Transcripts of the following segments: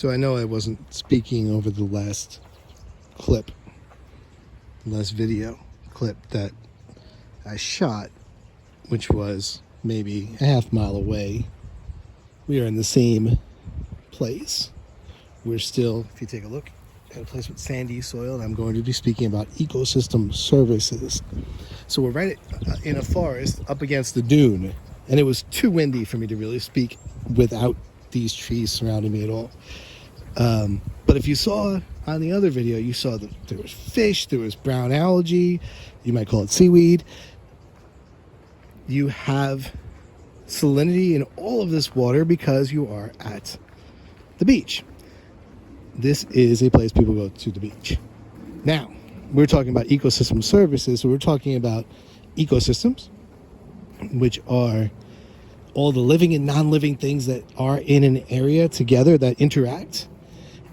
So I know I wasn't speaking over the last video clip that I shot, which was maybe a half mile away. We are in the same place. We're still, if you take a look, at a place with sandy soil, and I'm going to be speaking about ecosystem services. So we're right in a forest up against the dune, and it was too windy for me to really speak without these trees surrounding me at all. But if you saw on the other video, you saw that there was fish, there was brown algae, you might call it seaweed. You have salinity in all of this water because you are at the beach. This is a place people go to the beach. Now, we're talking about ecosystem services, so we're talking about ecosystems, which are all the living and non-living things that are in an area together that interact,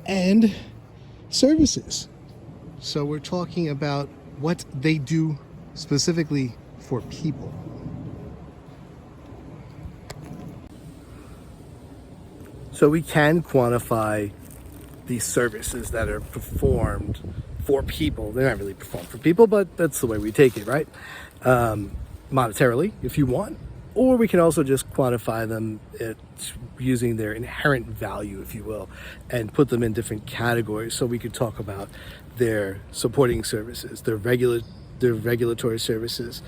and services. So we're talking about what they do specifically for people. So we can quantify these services that are performed for people. They're not really performed for people, but that's the way we take it, right? Monetarily, if you want. Or we can also just quantify them using their inherent value, if you will, and put them in different categories. So we could talk about their supporting services, their regulatory services,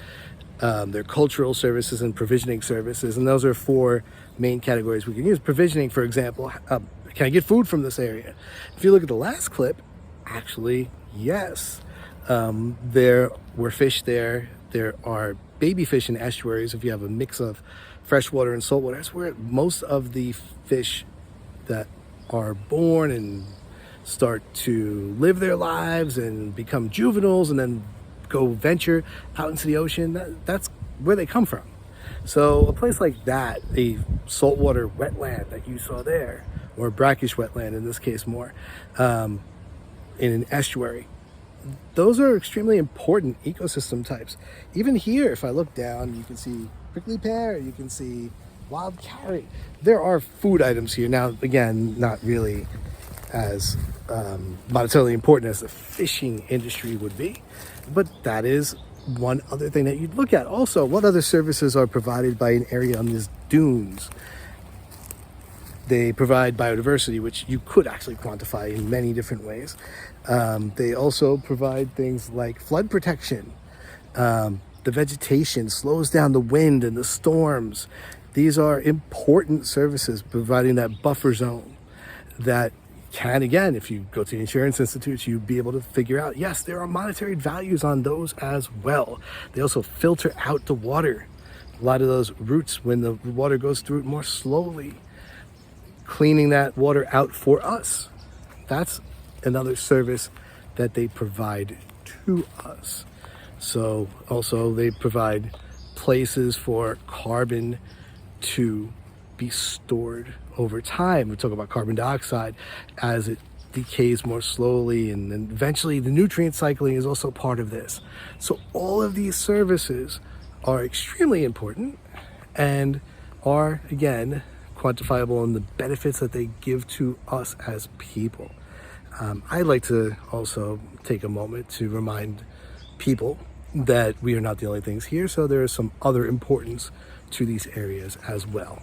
their cultural services, and provisioning services. And those are four main categories we can use. Provisioning, for example, can I get food from this area? If you look at the last clip, actually, yes. There were fish there. There are baby fish in estuaries. If you have a mix of freshwater and saltwater, that's where most of the fish that are born and start to live their lives and become juveniles and then go venture out into the ocean, that's where they come from. So a place like that, a saltwater wetland that you saw there, or brackish wetland in this case more, in an estuary, those are extremely important ecosystem types. Even here, if I look down, you can see prickly pear, you can see wild carrot. There are food items here. Now, again, not really as monetarily important as the fishing industry would be, but that is one other thing that you'd look at. Also, what other services are provided by an area on these dunes? They provide biodiversity, which you could actually quantify in many different ways. They also provide things like flood protection. The vegetation slows down the wind and the storms. These are important services, providing that buffer zone that can, again, if you go to the insurance institutes, you'd be able to figure out, yes, there are monetary values on those as well. They also filter out the water. A lot of those roots, when the water goes through it more slowly, cleaning that water out for us. That's another service that they provide to us. So also they provide places for carbon to be stored over time. We talk about carbon dioxide as it decays more slowly, and then eventually the nutrient cycling is also part of this. So all of these services are extremely important and are, again, quantifiable in the benefits that they give to us as people. I'd like to also take a moment to remind people that we are not the only things here, so there is some other importance to these areas as well.